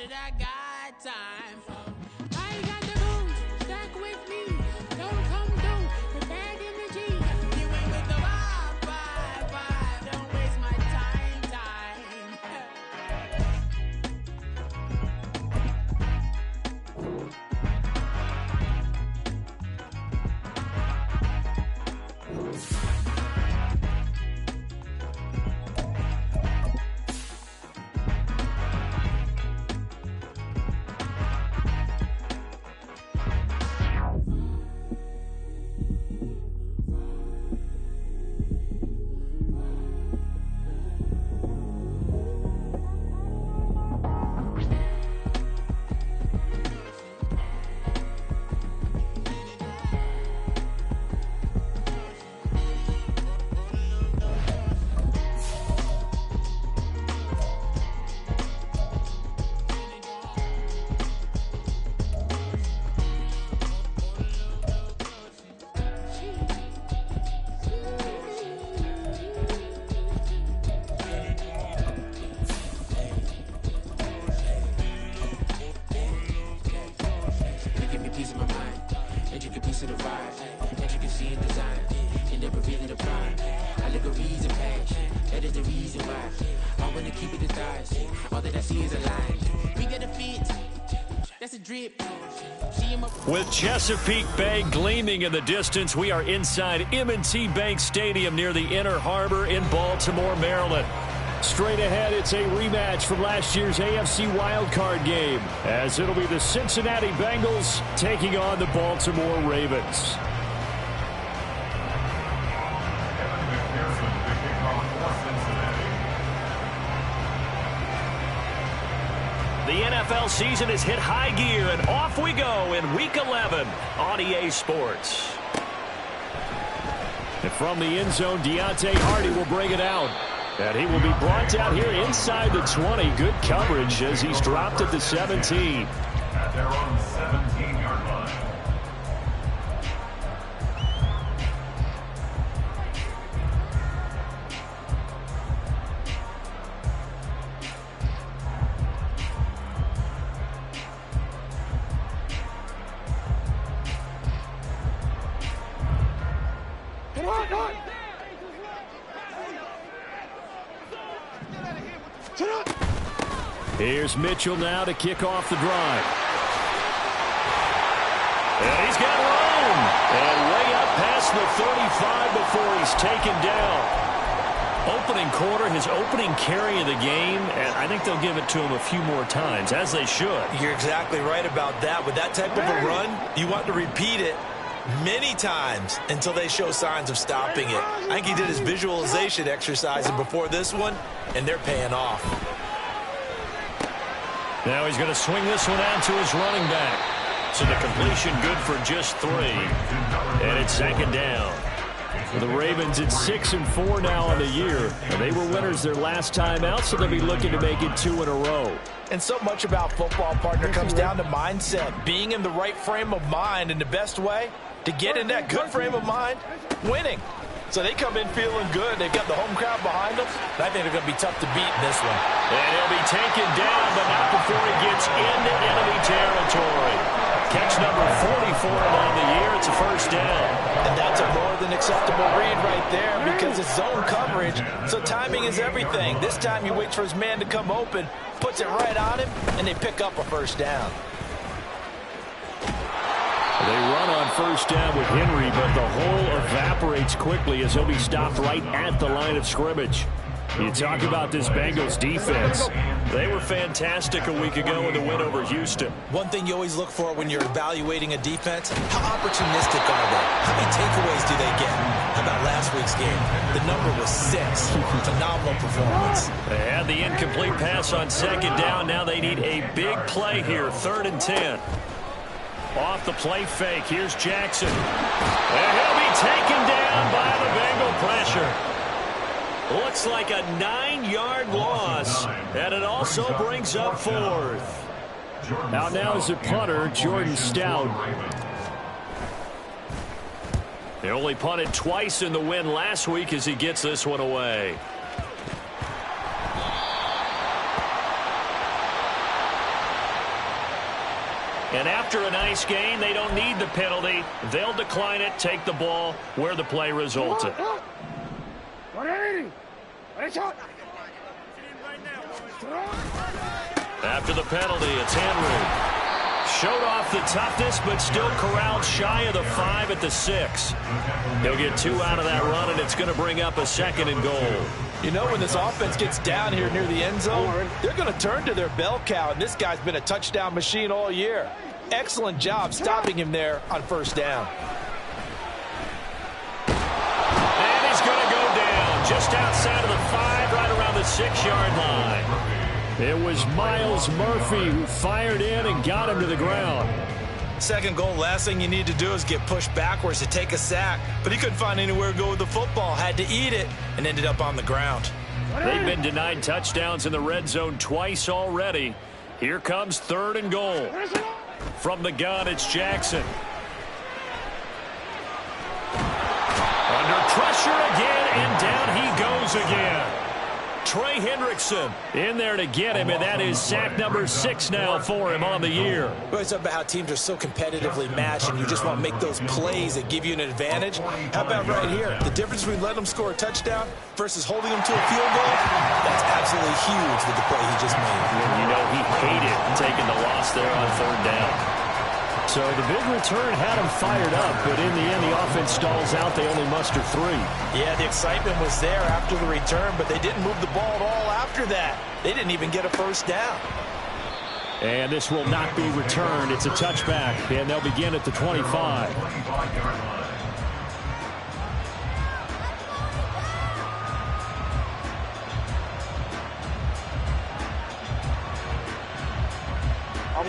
that I got time for. I got the moves, stack with me. Don't come through with bad energy. You ain't with the vibe. Don't waste my time. With Chesapeake Bay gleaming in the distance, we are inside M&T Bank Stadium near the Inner Harbor in Baltimore, Maryland. Straight ahead, it's a rematch from last year's AFC wildcard game, as it'll be the Cincinnati Bengals taking on the Baltimore Ravens. The NFL season has hit high gear, and off we go in Week 11 on EA Sports. And from the end zone, Deontay Hardy will bring it out. And he will be brought out here inside the 20. Good coverage as he's dropped at the 17. At their own 17-yard line. Here's Mitchell now to kick off the drive. And he's got room. And way up past the 35 before he's taken down. Opening quarter, his opening carry of the game, and I think they'll give it to him a few more times, as they should. You're exactly right about that. With that type of a run, you want to repeat it many times until they show signs of stopping it. I think he did his visualization exercise before this one, and they're paying off. Now he's going to swing this one out to his running back. So the completion good for just 3. And it's second down. For the Ravens, it's 6-4 now on the year. They were winners their last time out, so they'll be looking to make it 2 in a row. And so much about football, partner, comes down to mindset. Being in the right frame of mind, and the best way to get in that good frame of mind, winning. So they come in feeling good. They've got the home crowd behind them. I think they're going to be tough to beat in this one. And he'll be taken down, but not before he gets into enemy territory. Catch number 44 on the year. It's a first down. And that's a more than acceptable read right there because it's zone coverage, so timing is everything. This time he waits for his man to come open, puts it right on him, and they pick up a first down. They run on first down with Henry, but the hole evaporates quickly as he'll be stopped right at the line of scrimmage. You talk about this Bengals defense. They were fantastic a week ago in the win over Houston. One thing you always look for when you're evaluating a defense, how opportunistic are they? How many takeaways do they get? How about last week's game? The number was 6. Phenomenal performance. They had the incomplete pass on second down. Now they need a big play here, 3rd and 10. Off the play fake, here's Jackson. And he'll be taken down by the Bengal pressure. Looks like a 9-yard loss, and it also brings up 4th. Out now is the punter, Jordan Stout. They only punted twice in the win last week as he gets this one away. And after a nice gain, they don't need the penalty. They'll decline it, take the ball where the play resulted. After the penalty, it's Henry. Showed off the toughness, but still corralled shy of the 5 at the 6. He'll get 2 out of that run, and it's going to bring up a 2nd and goal. You know, when this offense gets down here near the end zone, they're going to turn to their bell cow, and this guy's been a touchdown machine all year. Excellent job stopping him there on 1st down. And he's going to go down just outside of the 5, right around the 6-yard line. It was Myles Murphy who fired in and got him to the ground. 2nd goal, last thing you need to do is get pushed backwards to take a sack. But he couldn't find anywhere to go with the football, had to eat it, and ended up on the ground. They've been denied touchdowns in the red zone twice already. Here comes 3rd and goal. From the gun, it's Jackson. Under pressure again, and down he goes again. Trey Hendrickson in there to get him, and that is sack number 6 now for him on the year. Well, it's about how teams are so competitively matched, and you just want to make those plays that give you an advantage. How about right here? The difference between letting them score a touchdown versus holding them to a field goal, that's absolutely huge with the play he just made. You know, he hated taking the loss there on 3rd down. So the big return had him fired up, but in the end, the offense stalls out. They only muster 3. Yeah, the excitement was there after the return, but they didn't move the ball at all after that. They didn't even get a 1st down. And this will not be returned. It's a touchback, and they'll begin at the 25.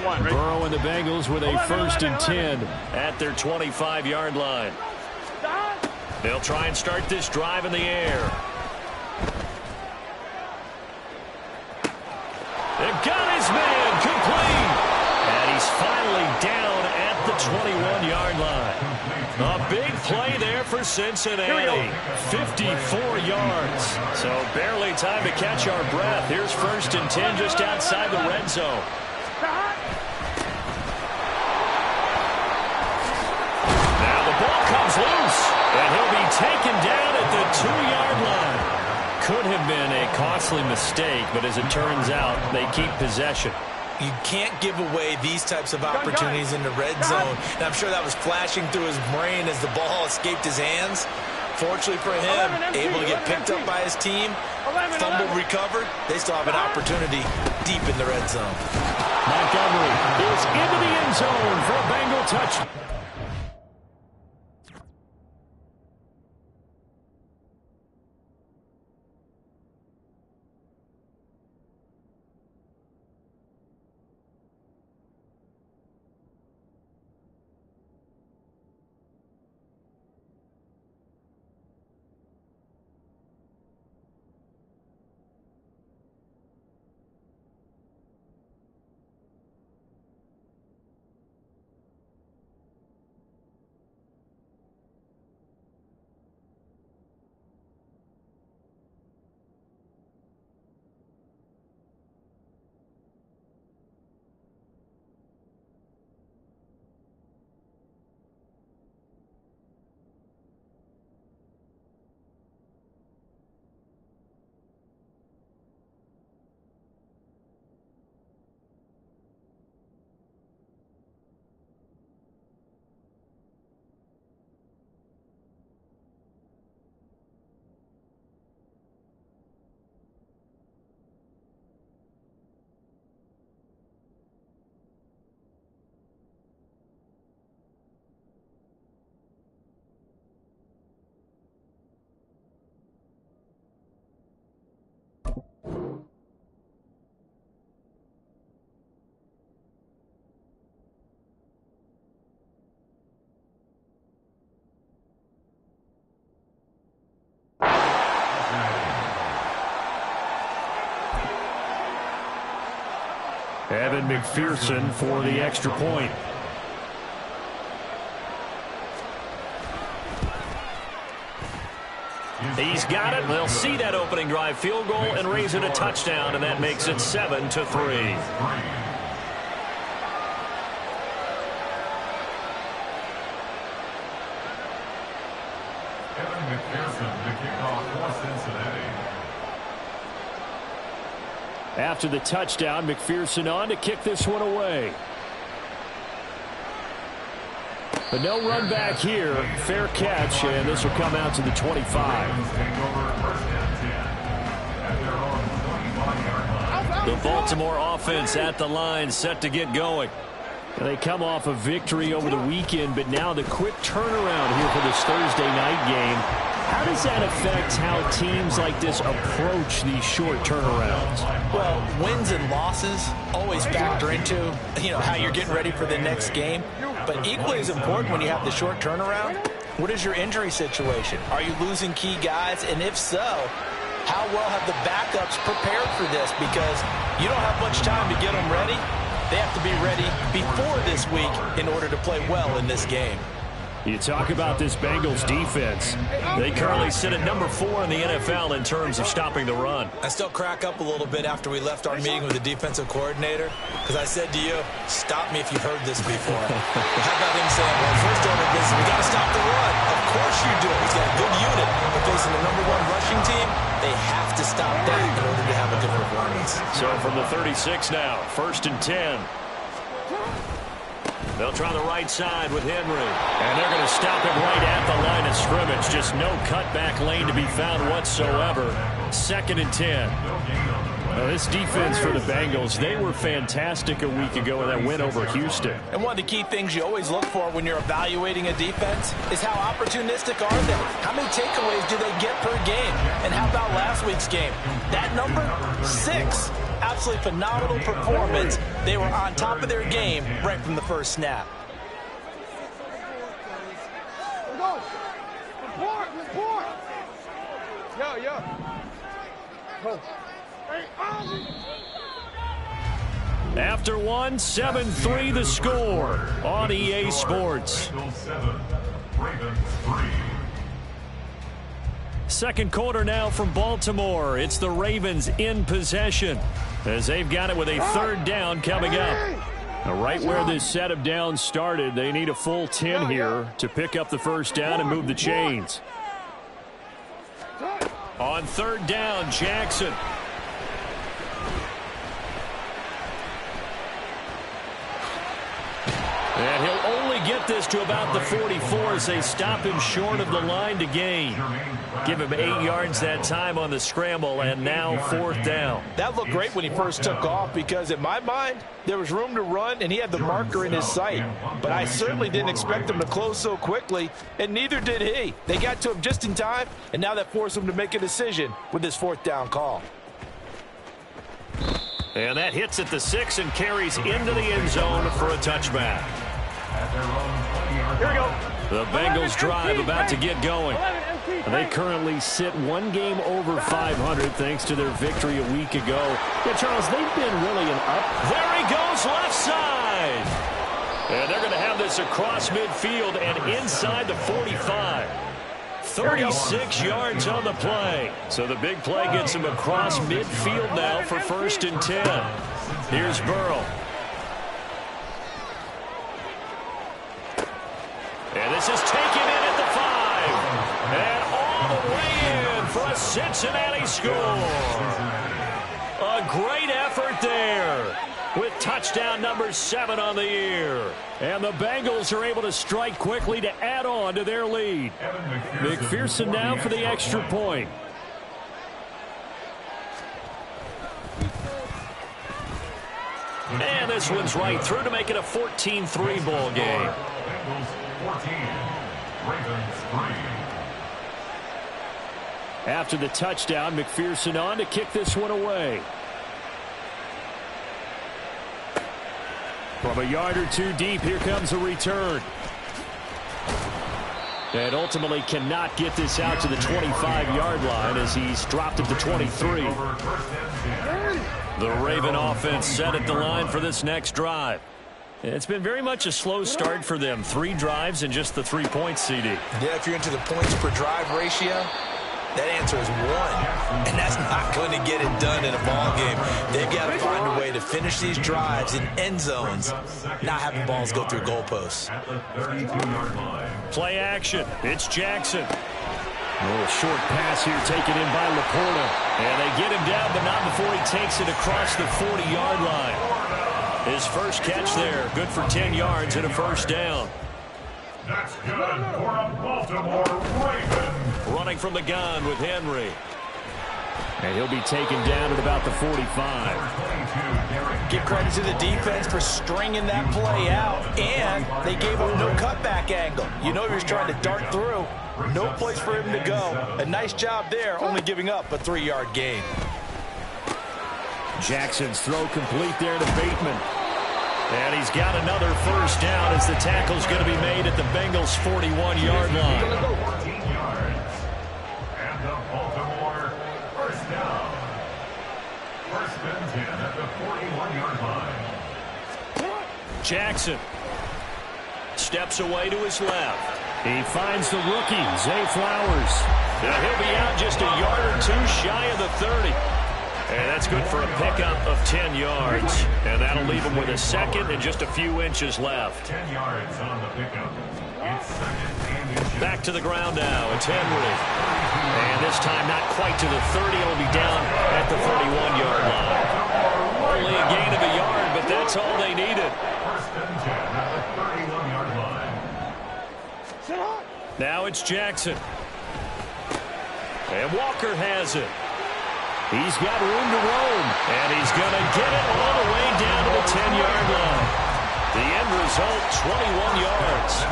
Burrow and the Bengals with a 1st and 10 at their 25-yard line. They'll try and start this drive in the air. They've got his man complete. And he's finally down at the 21-yard line. A big play there for Cincinnati. 54 yards. So barely time to catch our breath. Here's 1st and 10 just outside the red zone. Loose, and he'll be taken down at the 2-yard line. Could have been a costly mistake, but as it turns out, they keep possession. You can't give away these types of opportunities in the red zone, and I'm sure that was flashing through his brain as the ball escaped his hands. Fortunately for him, able to get picked up by his team, fumbled, recovered. They still have an opportunity deep in the red zone. Montgomery is into the end zone for a Bengal touchdown. Evan McPherson for the extra point. He's got it. They'll see that opening drive field goal and raise it a touchdown, and that makes it 7-3. McPherson to kick off for Cincinnati. After the touchdown, McPherson on to kick this one away. But no run back here. Fair catch, and this will come out to the 25. The Baltimore offense at the line, set to get going. They come off a victory over the weekend, but now the quick turnaround here for this Thursday night game. How does that affect how teams like this approach these short turnarounds? Well, wins and losses always factor into, how you're getting ready for the next game. But equally as important when you have the short turnaround, what is your injury situation? Are you losing key guys? And if so, how well have the backups prepared for this? Because you don't have much time to get them ready. They have to be ready before this week in order to play well in this game. You talk about this Bengals defense. They currently sit at number 4 in the NFL in terms of stopping the run. I still crack up a little bit after we left our meeting with the defensive coordinator, because I said to you, stop me if you've heard this before. How about him saying, well, first order of business, we got to stop the run. Of course you do. He's got a good unit. But facing the number 1 rushing team, they have to stop that in order to have a good performance. So from the 36 now, 1st and 10. They'll try the right side with Henry. And they're going to stop him right at the line of scrimmage. Just no cutback lane to be found whatsoever. 2nd and 10. Now, this defense for the Bengals, they were fantastic a week ago in that win over Houston. And one of the key things you always look for when you're evaluating a defense is how opportunistic are they? How many takeaways do they get per game? And how about last week's game? That number, 6. Absolutely phenomenal performance. They were on top of their game right from the first snap. Report. Yo. Go. After 1, 7-3 the score on EA Sports. Bengals 7, Ravens 3. Second quarter now from Baltimore. It's the Ravens in possession as they've got it with a 3rd down coming up. Now, right where this set of downs started, they need a full 10 here to pick up the first down and move the chains. On 3rd down, Jackson. And he'll only get this to about the 44 as they stop him short of the line to gain. Give him 8 yards that time on the scramble, and now 4th down. That looked great when he first took off because, in my mind, there was room to run, and he had the marker in his sight. But I certainly didn't expect him to close so quickly, and neither did he. They got to him just in time, and now that forced him to make a decision with his 4th down call. And that hits at the 6 and carries into the end zone for a touchback. Here we go. The Bengals drive about to get going. They currently sit 1 game over 500 thanks to their victory a week ago. Yeah, Charles, they've been really an up. There he goes, left side. And they're going to have this across midfield and inside the 45. 36 yards on the play. So the big play gets him across midfield now for 1st and 10. Here's Burrow. And this is taken in at the 5. And all the way in for a Cincinnati score. A great effort there with touchdown number 7 on the year. And the Bengals are able to strike quickly to add on to their lead. McPherson now for the extra point. And this one's right through to make it a 14-3 ball game. Bengals 14, Ravens 3. After the touchdown, McPherson on to kick this one away. From a yard or 2 deep, here comes a return. And ultimately cannot get this out to the 25-yard line as he's dropped at the 23. The Raven offense set at the line for this next drive. It's been very much a slow start for them. 3 drives and just the 3 points, CD. Yeah, if you're into the points per drive ratio, that answer is 1. And that's not going to get it done in a ball game. They've got to find a way to finish these drives in end zones, not having balls go through goalposts. At the 32-yard line. Play action. It's Jackson. A little short pass here taken in by Laporta. And they get him down, but not before he takes it across the 40-yard line. His first catch there, good for 10 yards and a first down. That's good for a Baltimore Ravens. Running from the gun with Henry. And he'll be taken down at about the 45. Give credit to the defense for stringing that play out, and they gave him no cutback angle. You know he was trying to dart through. No place for him to go. A nice job there, only giving up a 3-yard gain. Jackson's throw complete there to Bateman. And he's got another first down as the tackle's going to be made at the Bengals' 41-yard line. 14 yards. And the Baltimore first down. First and 10 at the 41-yard line. Jackson steps away to his left. He finds the rookie, Zay Flowers. Now he'll be out just a yard or two shy of the 30. And that's good for a pickup of 10 yards. And that'll leave him with a second and just a few inches left. 10 yards on the pickup. It's second and inches. Back to the ground now. It's Henry. And this time not quite to the 30. It'll be down at the 41-yard line. Only a gain of a yard, but that's all they needed. First and 10 at the 31-yard line. Now it's Jackson. And Walker has it. He's got room to roam. And he's going to get it all the way down to the 10-yard line. The end result, 21 yards.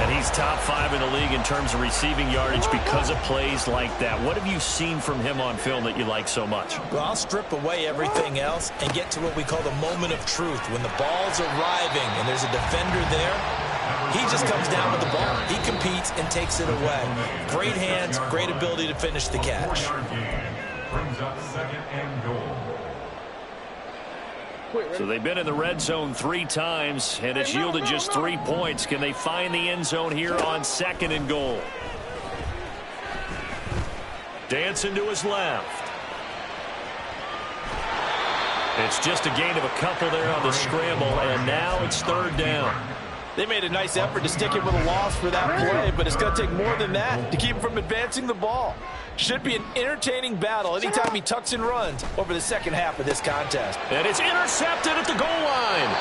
And he's top 5 in the league in terms of receiving yardage because of plays like that. What have you seen from him on film that you like so much? Well, I'll strip away everything else and get to what we call the moment of truth. When the ball's arriving and there's a defender there, he just comes down with the ball. He competes and takes it away. Great hands, great ability to finish the catch. Brings up second and goal. So they've been in the red zone 3 times, and it's yielded just 3 points. Can they find the end zone here on second and goal? Dancing to his left. It's just a gain of a couple there on the scramble, and now it's third down. They made a nice effort to stick him with a loss for that play, but it's going to take more than that to keep him from advancing the ball. Should be an entertaining battle anytime he tucks and runs over the second half of this contest. And it's intercepted at the goal line.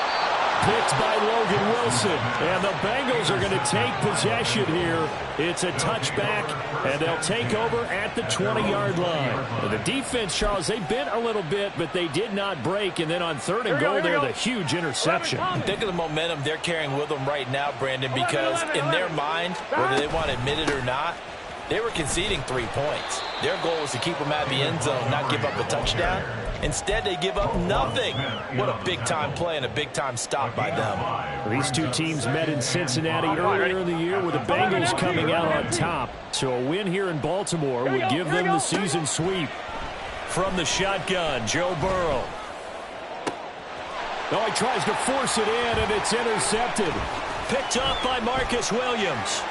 Picked by Logan Wilson. And the Bengals are going to take possession here. It's a touchback, and they'll take over at the 20-yard line. And the defense, Charles, they bent a little bit, but they did not break. And then on third and goal, they're the huge interception. Think of the momentum they're carrying with them right now, Brandon, because in their mind, whether they want to admit it or not, they were conceding 3 points. Their goal was to keep them out of the end zone, not give up a touchdown. Instead, they give up nothing. What a big-time play and a big-time stop by them. These two teams met in Cincinnati earlier in the year with the Bengals coming out on top. So a win here in Baltimore would give them the season sweep. From the shotgun, Joe Burrow. Oh, he tries to force it in, and it's intercepted. Picked up by Marcus Williams.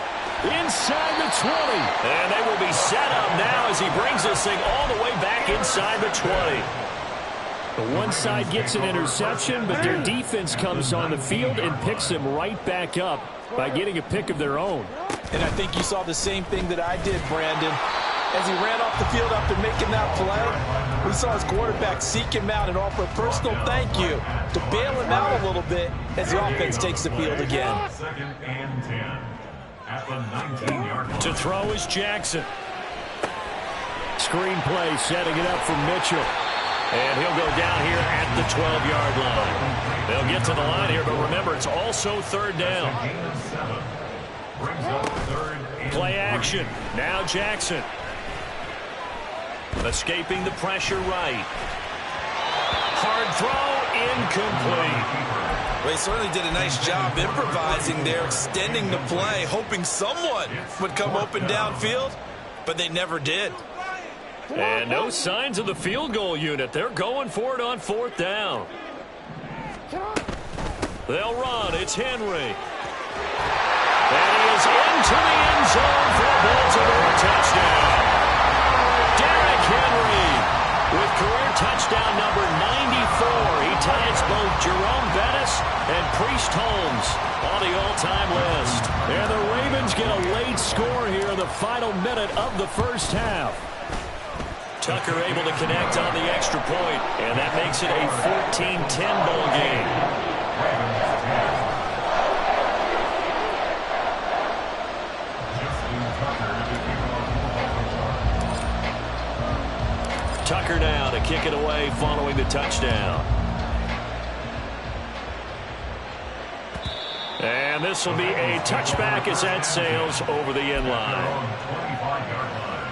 Inside the 20. And they will be set up now as he brings this thing all the way back inside the 20. The one side gets an interception, but their defense comes on the field and picks them right back up by getting a pick of their own. And I think you saw the same thing that I did, Brandon. As he ran off the field after making that play, we saw his quarterback seek him out and offer a personal thank you to bail him out a little bit as the offense takes the field again. Second and 10 at the 19-yard line. To throw is Jackson. Screen play setting it up for Mitchell. And he'll go down here at the 12-yard line. They'll get to the line here, but remember, it's also third down. Brings up third and Play action. Now Jackson. Escaping the pressure right. Hard throw, incomplete. Well, he certainly did a nice job improvising there, extending the play, hoping someone would come open downfield, but they never did. And no signs of the field goal unit. They're going for it on fourth down. They'll run. It's Henry. And he is into the end zone for a Baltimore touchdown. Derrick Henry with career touchdown number 94. He ties both Jerome Bettis and Priest Holmes on the all-time list. And the Ravens get a late score here in the the final minute of the first half. Tucker able to connect on the extra point, and that makes it a 14-10 ball game. Tucker now to kick it away following the touchdown. And this will be a touchback as that sails over the end line.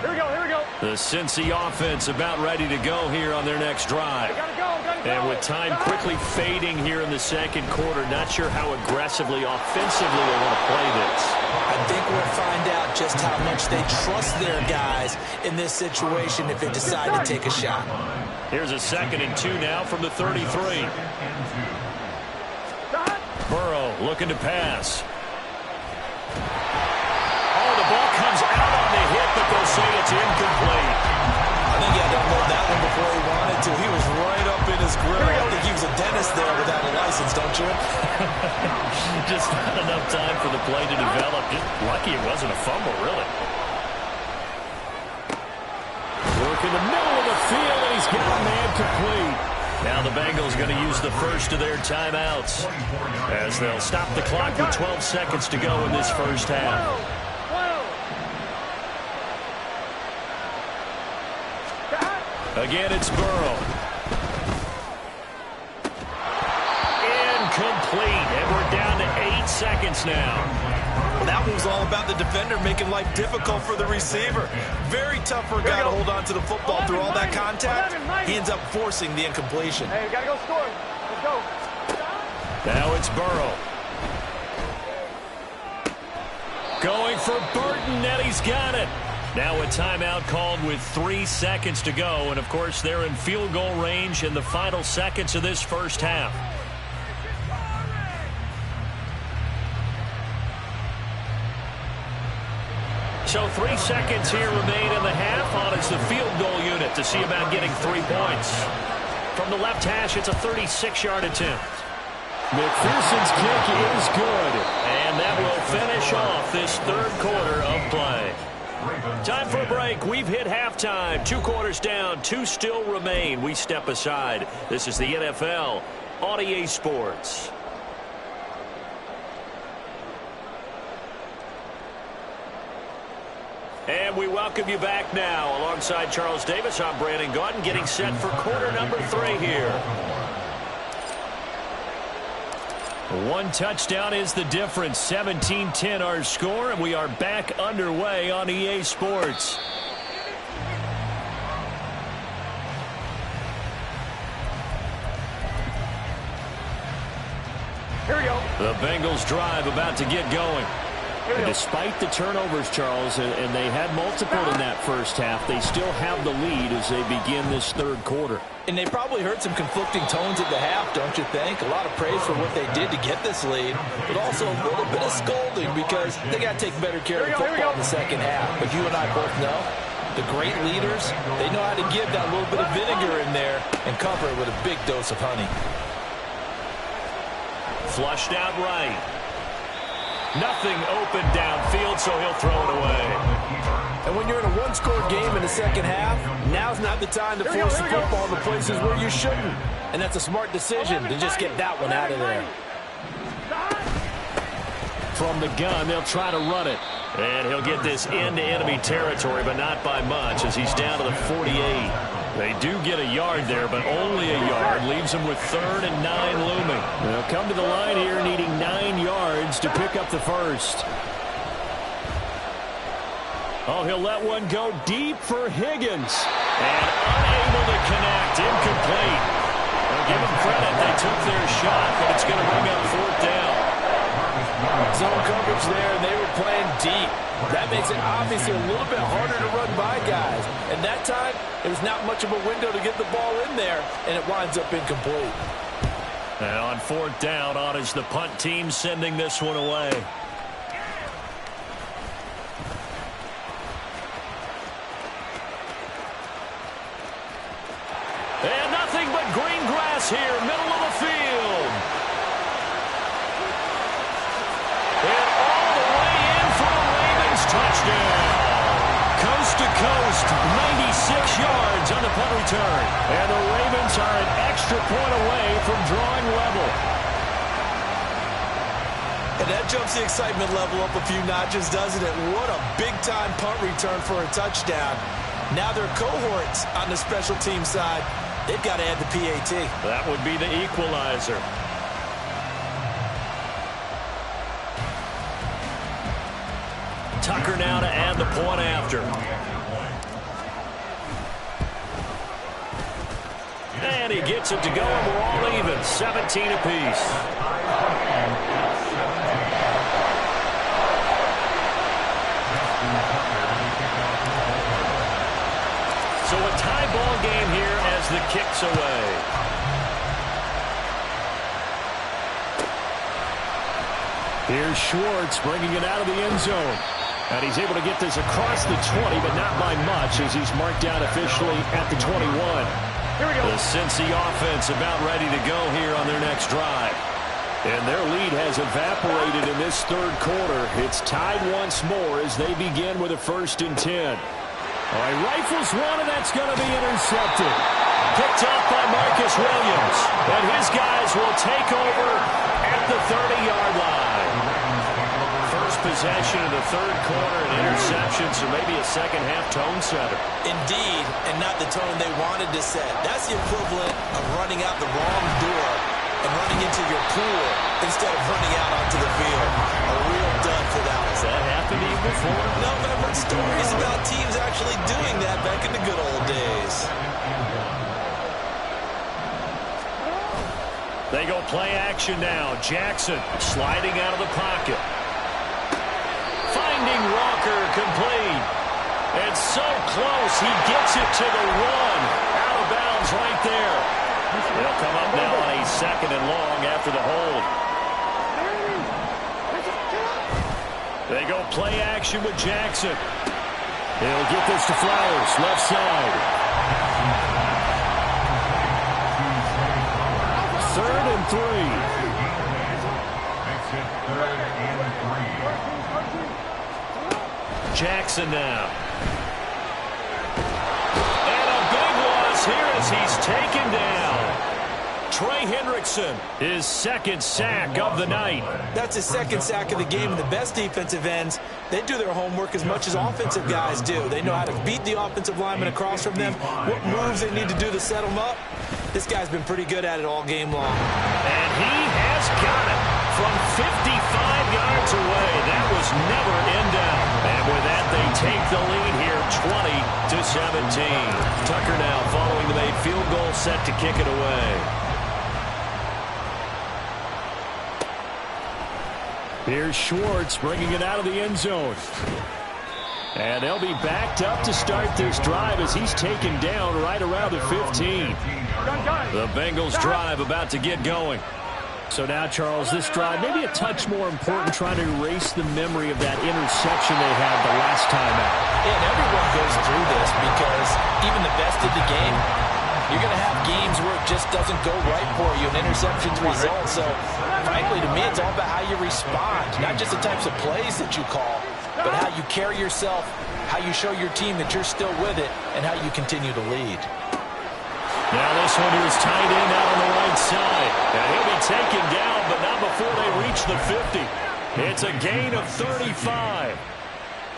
Here we go, here we go. The Cincy offense about ready to go here on their next drive. Gotta go. And with time quickly fading here in the second quarter, not sure how aggressively, offensively they want to play this. I think we'll find out just how much they trust their guys in this situation if they decide to take a shot. Here's a 2nd and 2 now from the 33. Burrow looking to pass. Oh, the ball comes out on the hit, but they'll say it's incomplete. I think he had to unload that one before he wanted to. He was right up in his grill. I think he was a dentist there without a license, don't you? Just not enough time for the play to develop. Just lucky it wasn't a fumble, really. Work in the middle of the field, and he's got a man complete. Now the Bengals going to use the first of their timeouts as they'll stop the clock with 12 seconds to go in this first half. Again, it's Burrow. Incomplete, and we're down to 8 seconds now. Well, that was all about the defender making life difficult for the receiver. Very tough for a guy to hold on to the football through all that contact. He ends up forcing the incompletion. Hey, we gotta go score. Let's go. Now it's Burrow. Going for Burton, and he's got it. Now a timeout called with 3 seconds to go. And, of course, they're in field goal range in the final seconds of this first half. So 3 seconds here remain in the half on as the field goal unit to see about getting 3 points. From the left hash, it's a 36-yard attempt. McPherson's kick is good. And that will finish off this third quarter of play. Time for a break. We've hit halftime. 2 quarters down. 2 still remain. We step aside. This is the NFL on EA Sports. And we welcome you back now. Alongside Charles Davis, I'm Brandon Gaudin, getting set for quarter number 3 here. 1 touchdown is the difference. 17-10 our score, and we are back underway on EA Sports. Here we go. The Bengals drive about to get going. And despite the turnovers, Charles, and they had multiple in that first half, they still have the lead as they begin this third quarter. And they probably heard some conflicting tones at the half, don't you think? A lot of praise for what they did to get this lead, but also a little bit of scolding because they got to take better care of the football in the second half. But you and I both know the great leaders, they know how to give that little bit of vinegar in there and cover it with a big dose of honey. Flushed out right. Nothing open downfield, so he'll throw it away. And when you're in a one-score game in the second half, now's not the time to force the football in the places where you shouldn't. And that's a smart decision to just get that one out of there. From the gun, they'll try to run it. And he'll get this into enemy territory, but not by much as he's down to the 48. They do get a yard there, but only a yard. Leaves them with 3rd and 9 looming. They'll come to the line here needing 9 yards to pick up the first. Oh, he'll let one go deep for Higgins. And unable to connect. Incomplete. Well, give them credit. They took their shot, but it's going to bring up 4th down. Zone coverage there, and they were playing deep. That makes it obviously a little bit harder to run by guys. And that time, it was not much of a window to get the ball in there, and it winds up incomplete. And on 4th down, on is the punt team sending this one away. And nothing but green grass here, middle of the field. And all the way in for a Ravens touchdown. coast to coast, 96 yards on the punt return. And the Ravens are an extra point away from drawing level. And that jumps the excitement level up a few notches, doesn't it? What a big-time punt return for a touchdown. Now their cohorts on the special team side, they've got to add the PAT. That would be the equalizer. Tucker now to add the point after. And he gets it to go, and we're all even, 17 apiece. So a tie ball game here as the kick's away. Here's Schwartz bringing it out of the end zone. And he's able to get this across the 20, but not by much as he's marked down officially at the 21. Here we go. The Cincy offense about ready to go here on their next drive. And their lead has evaporated in this third quarter. It's tied once more as they begin with a 1st and 10. All right, rifles one, and that's going to be intercepted. Picked off by Marcus Williams. And his guys will take over at the 30-yard line. First possession of the third quarter, an interception, so maybe a second-half tone setter. Indeed, and not the tone they wanted to set. That's the equivalent of running out the wrong door and running into your pool instead of running out onto the field. A real dud for that one. Has that happened to you before? No, but I've heard stories about teams actually doing that back in the good old days. They go play action now. Jackson sliding out of the pocket. Finding Walker complete. And so close, he gets it to the 1. Out of bounds right there. They'll come up now on a 2nd and long after the hold. They go play action with Jackson. He'll get this to Flowers, left side. 3rd and 3. Makes it 3rd and 3. Jackson now. And a big loss here as he's taken down. Trey Hendrickson, his 2nd sack of the night. That's his 2nd sack of the game, and the best defensive ends, they do their homework as much as offensive guys do. They know how to beat the offensive lineman across from them, what moves they need to do to set them up. This guy's been pretty good at it all game long. And he has got it from 55 yards away. That was never in doubt. And with that, they take the lead here, 20-17. Tucker now following the made field goal, set to kick it away. Here's Schwartz bringing it out of the end zone. And they'll be backed up to start this drive as he's taken down right around the 15. The Bengals drive about to get going. So now, Charles, this drive maybe a touch more important, trying to erase the memory of that interception they had the last time out. Yeah, and everyone goes through this because even the best of the game, you're going to have games where it just doesn't go right for you, and interceptions result. So, frankly, to me, it's all about how you respond, not just the types of plays that you call, but how you carry yourself, how you show your team that you're still with it, and how you continue to lead. Now this one is tight end out on the right side. And he'll be taken down, but not before they reach the 50. It's a gain of 35.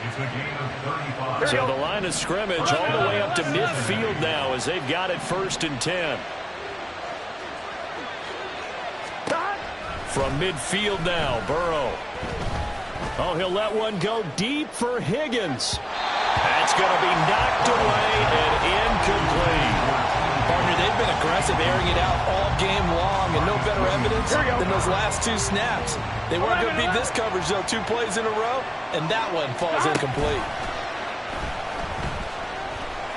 It's a gain of 35. So the line of scrimmage all the way up to midfield now as they've got it 1st and 10. From midfield now, Burrow. Oh, he'll let one go deep for Higgins. That's going to be knocked away and incomplete. Partner, they've been aggressive, airing it out all game long, and no better evidence than those last 2 snaps. They weren't going to beat this coverage, though, 2 plays in a row, and that one falls incomplete.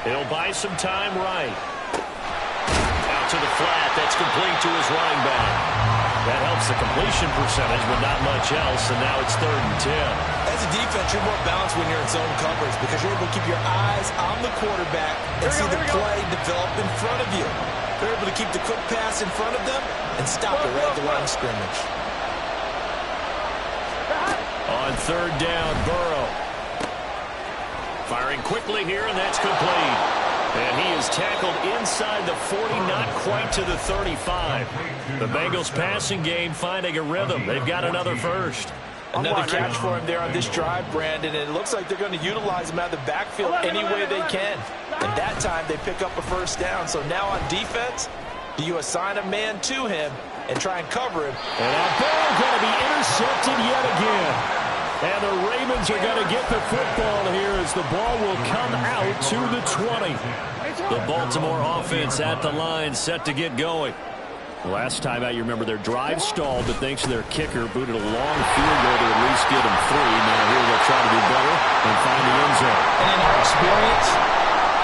He'll buy some time right. Out to the flat. That's complete to his running back. That helps the completion percentage, but not much else, and now it's 3rd and 10. As a defense, you're more balanced when you're in zone coverage because you're able to keep your eyes on the quarterback and see the play develop in front of you. They're able to keep the quick pass in front of them and stop it right at the line of scrimmage. On 3rd down, Burrow. Firing quickly here, and that's complete. And he is tackled inside the 40, not quite to the 35. The Bengals passing game finding a rhythm. They've got another first. Another catch for him there on this drive, Brandon, and it looks like they're going to utilize him out of the backfield any way they can. And that time they pick up a first down. So now on defense, do you assign a man to him and try and cover him? And that ball going to be intercepted yet again. And the Ravens are going to get the football here as the ball will come out to the 20. The Baltimore offense at the line, set to get going. Last time out, you remember their drive stalled, but thanks to their kicker, booted a long field goal to at least get them 3. Now here they'll try to do better and find the end zone. And in our experience,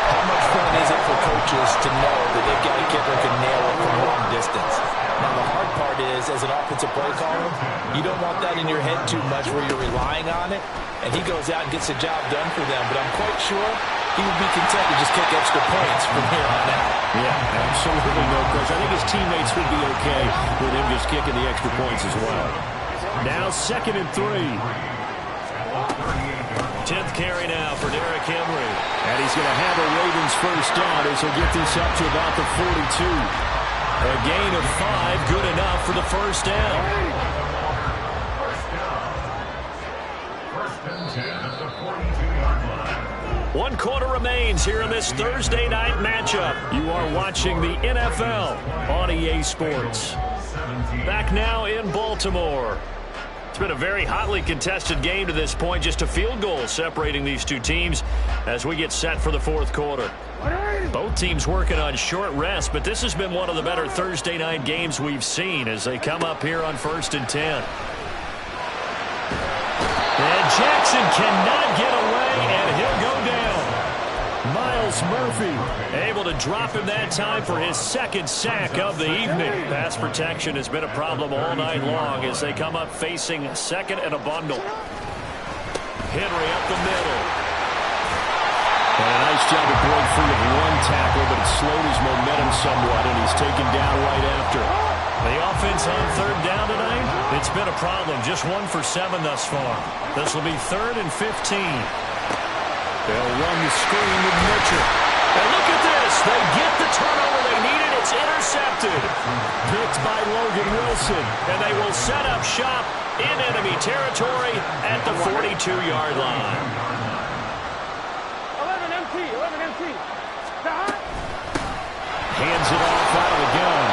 how much fun is it for coaches to know that they've got a kicker who can nail it from long distance? Now, the hard part is, as an offensive play caller, you don't want that in your head too much where you're relying on it, and he goes out and gets the job done for them. But I'm quite sure he would be content to just kick extra points from here on out. Yeah, absolutely no question. I think his teammates would be okay with him just kicking the extra points as well. Now 2nd and 3. 10th carry now for Derrick Henry. And he's going to have a Ravens first down as he'll get this up to about the 42. A gain of 5, good enough for the first down. First and 10 at the 42-yard line. 1 quarter remains here in this Thursday night matchup. You are watching the NFL on EA Sports. Back now in Baltimore. It's been a very hotly contested game to this point. Just a field goal separating these two teams as we get set for the 4th quarter. Both teams working on short rest, but this has been one of the better Thursday night games we've seen as they come up here on 1st and 10. And Jackson cannot get away, and he'll go down. Myles Murphy able to drop him that time for his 2nd sack of the evening. Pass protection has been a problem all night long as they come up facing 2nd and a bundle. Henry up the middle. And a nice job to break free of 1 tackle, but it slowed his momentum somewhat, and he's taken down right after. The offense on 3rd down tonight, it's been a problem. Just 1 for 7 thus far. This will be 3rd and 15. They'll run the screen with Mitchell. And look at this. They get the turnover they needed. It's intercepted. Picked by Logan Wilson. And they will set up shop in enemy territory at the 42-yard line. 11 MT. Hands it off out of the gun.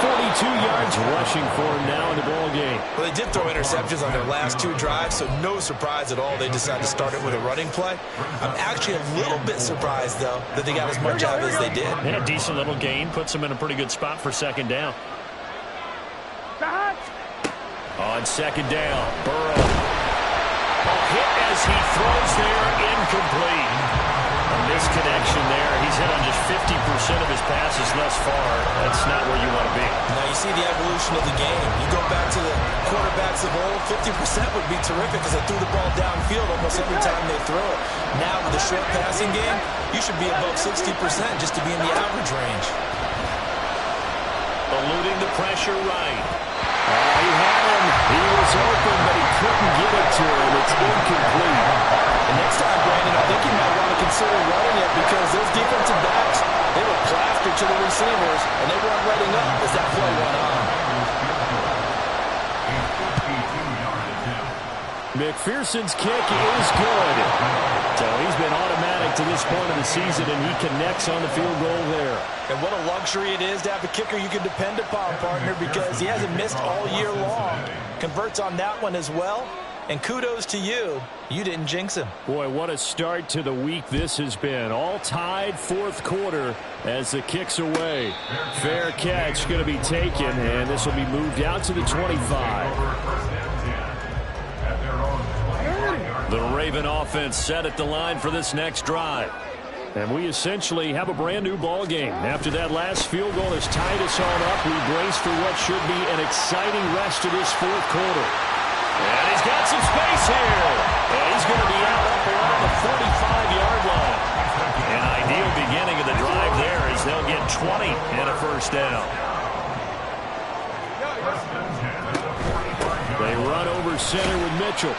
42 yards rushing for him now in the ball game. Well, they did throw interceptions on their last 2 drives, so no surprise at all they decided to start it with a running play. I'm actually a little bit surprised, though, that they got as much out of it as they did. Yeah, decent little gain. Puts them in a pretty good spot for 2nd down. On 2nd down, Burrow. A hit as he throws there, incomplete. A misconnection there. He's hit on just 50% of his passes thus far. That's not where you want to be. Now you see the evolution of the game. You go back to the quarterbacks of old, 50% would be terrific because they threw the ball downfield almost every time they throw it. Now with the short passing game, you should be above 60% just to be in the average range. Eluding the pressure right. He had him. He was open, but he couldn't get it to him. It's incomplete. And next time, Brandon, I think you might want to consider running it because those defensive backs, they were plastered to the receivers, and they weren't letting up as that play went on. McPherson's kick is good. So he's been automatic to this point of the season, and he connects on the field goal there. And what a luxury it is to have a kicker you can depend upon, partner, because he hasn't missed all year long. Converts on that one as well. And kudos to you. You didn't jinx him. Boy, what a start to the week this has been. All tied 4th quarter as the kick's away. Fair catch going to be taken, and this will be moved out to the 25. The Raven offense set at the line for this next drive. And we essentially have a brand new ball game. After that last field goal has tied us all up, we brace for what should be an exciting rest of this 4th quarter. And he's got some space here. And he's going to be out up around the 45-yard line. An ideal beginning of the drive there as they'll get 20 and a first down. They run over center with Mitchell.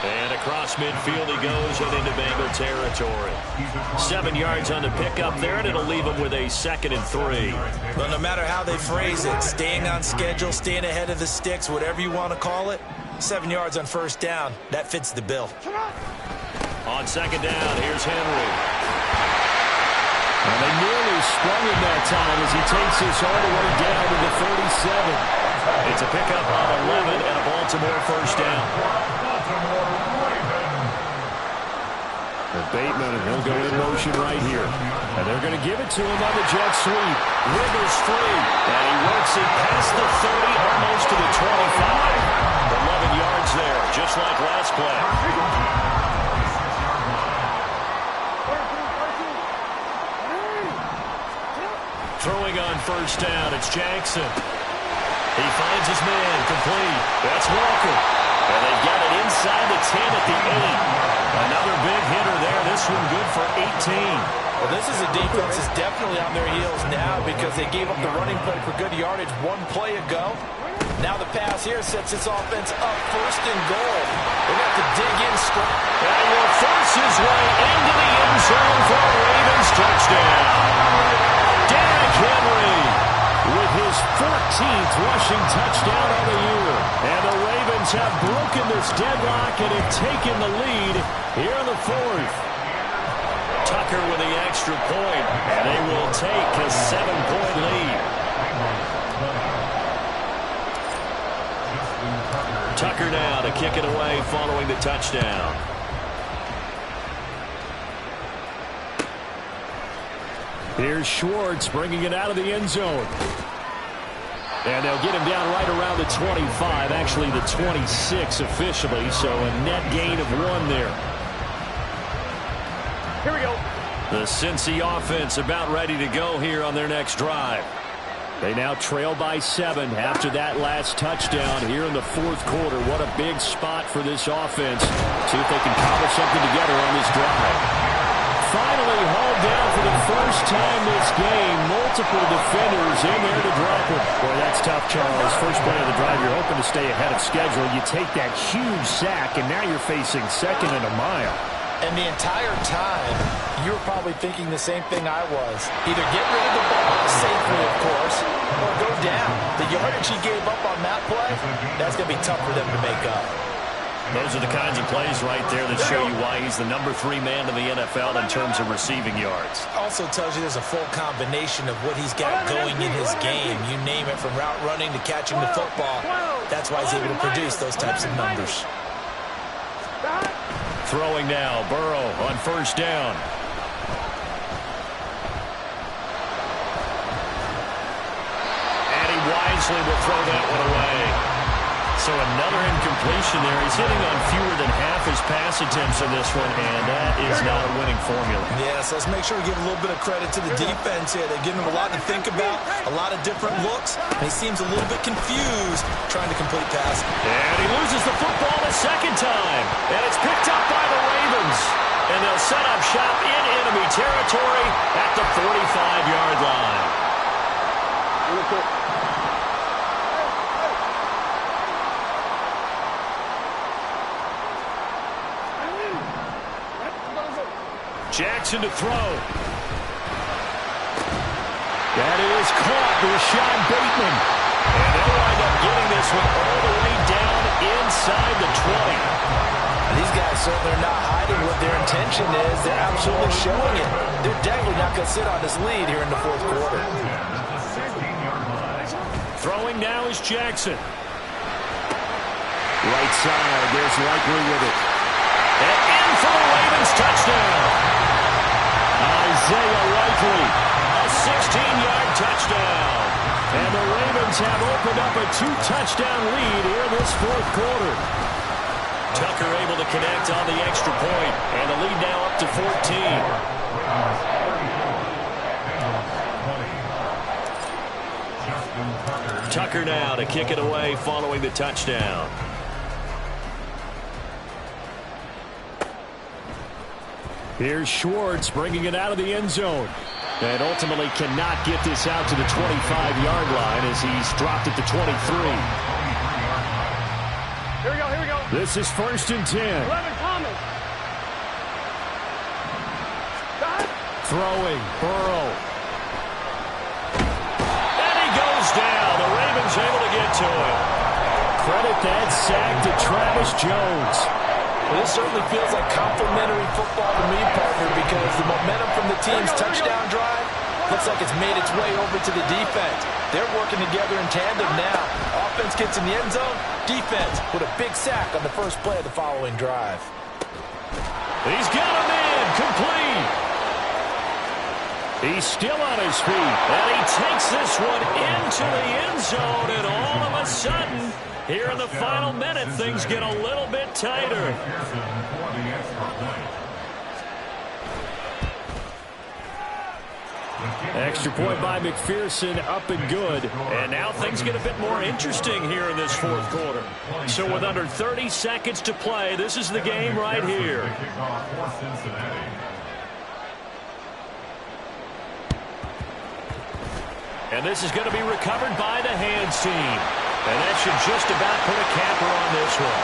And across midfield he goes and into Bengal territory. 7 yards on the pickup there, and it'll leave him with a 2nd and 3. Well, no matter how they phrase it, staying on schedule, staying ahead of the sticks, whatever you want to call it, 7 yards on first down, that fits the bill. On 2nd down, here's Henry. And they nearly sprung him that time as he takes this all the way down to the 37. It's a pickup on 11 and a Baltimore first down. And Bateman, and he'll go in motion right here. And they're going to give it to him on the jet sweep. Wiggles free, and he works it past the 30, almost to the 25. 11 yards there, just like last play. Throwing on first down, it's Jackson. He finds his man, complete. That's Walker. And they've got it inside the 10 at the 8. Another big hitter there. This one good for 18. Well, this is a defense that's definitely on their heels now because they gave up the running play for good yardage 1 play ago. Now the pass here sets this offense up 1st and goal. They're going to have to dig in strong. And will force his way into the end zone for a Ravens touchdown. Derrick Henry with his 14th rushing touchdown of the year. And the Ravens have broken this deadlock and have taken the lead here in the 4th. Tucker with the extra point, and they will take a 7-point lead. Tucker now to kick it away following the touchdown. Here's Schwartz bringing it out of the end zone. And they'll get him down right around the 25, actually the 26 officially, so a net gain of 1 there. Here we go. The Cincy offense about ready to go here on their next drive. They now trail by 7 after that last touchdown here in the 4th quarter. What a big spot for this offense. See if they can cobble something together on this drive. Finally hauled down for the first time this game. Multiple defenders in there to drop him. Boy, that's tough, Charles. First play of the drive, you're hoping to stay ahead of schedule. You take that huge sack, and now you're facing 2nd and a mile. And the entire time, you were probably thinking the same thing I was. Either get rid of the ball safely, of course, or go down. The yardage he gave up on that play, that's going to be tough for them to make up. Those are the kinds of plays right there that show you why he's the number 3 man in the NFL in terms of receiving yards. Also tells you there's a full combination of what he's got going in his game. You name it, from route running to catching the football. That's why he's able to produce those types of numbers. Throwing now, Burrow on first down. And he wisely will throw that one away. So another incompletion there. He's hitting on fewer than half his pass attempts in this one, and that is not a winning formula. Yes, let's make sure we give a little bit of credit to the defense here. They're giving him a lot to think about, a lot of different looks, and he seems a little bit confused trying to complete passes. And he loses the football a 2nd time, and it's picked up by the Ravens. And they'll set up shop in enemy territory at the 45-yard line. Jackson to throw. That is caught. Rashad Bateman. And they'll wind up getting this one all the way down inside the 20. These guys certainly are not hiding what their intention is. They're absolutely showing it. They're definitely not going to sit on this lead here in the 4th quarter. Throwing now is Jackson. Right side. There's Likely with it. And in for the Ravens touchdown. Isaiah Likely. A 16-yard touchdown. And the Ravens have opened up a 2-touchdown lead here in this 4th quarter. Tucker able to connect on the extra point, and the lead now up to 14. Tucker now to kick it away following the touchdown. Here's Schwartz bringing it out of the end zone. And ultimately cannot get this out to the 25-yard line as he's dropped it to 23. Here we go, here we go. This is 1st and 10. 11, Thomas. Throwing, Burrow. And he goes down. The Ravens able to get to him. Credit that sack to Travis Jones. Well, this certainly feels like complimentary football to me, partner, because the momentum from the team's touchdown drive looks like it's made its way over to the defense. They're working together in tandem now. Offense gets in the end zone. Defense with a big sack on the first play of the following drive. He's got him in. Complete. He's still on his feet. And he takes this one into the end zone, and all of a sudden, here in the final minute, things get a little bit tighter. Extra point by McPherson, up and good. And now things get a bit more interesting here in this fourth quarter. So with under 30 seconds to play, this is the game right here. And this is going to be recovered by the hands team. And that should just about put a capper on this one.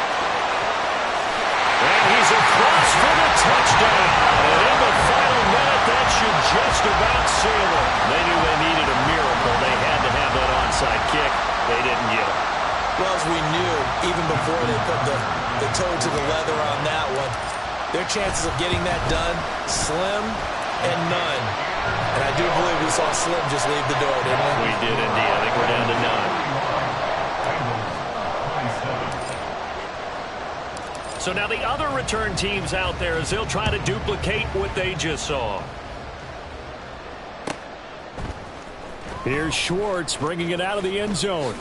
And he's across for the touchdown. And in the final minute, that should just about seal it. They knew they needed a miracle. They had to have that onside kick. They didn't get it. Well, as we knew, even before they put the toe to the leather on that one, their chances of getting that done, slim and none. And I do believe we saw Slim just leave the door, didn't we? We did indeed. I think we're down to none. So now the other return teams out there as they'll try to duplicate what they just saw. Here's Schwartz bringing it out of the end zone.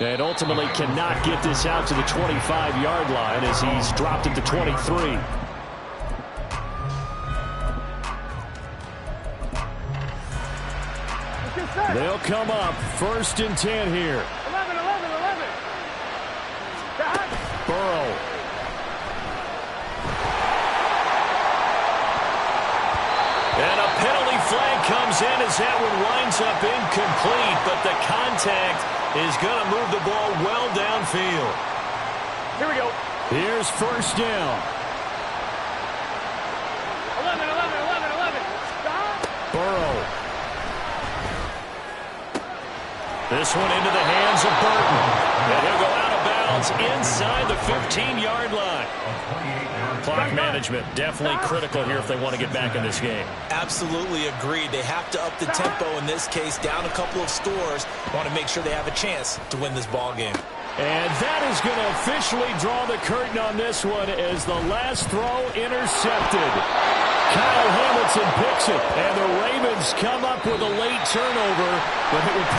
And ultimately cannot get this out to the 25-yard line as he's dropped it to 23. They'll come up 1st and 10 here. 11. Burrow. And a penalty flag comes in as that one winds up incomplete, but the contact is going to move the ball well downfield. Here we go. Here's 1st down. 11. Burrow. This one into the hands of Burton. And he'll go out of bounds inside the 15-yard line. Clock management definitely critical here if they want to get back in this game. Absolutely agreed. They have to up the tempo in this case, down a couple of scores. Want to make sure they have a chance to win this ball game. And that is going to officially draw the curtain on this one as the last throw intercepted. Kyle Hamilton picks it, and the Ravens come up with a late turnover, but it would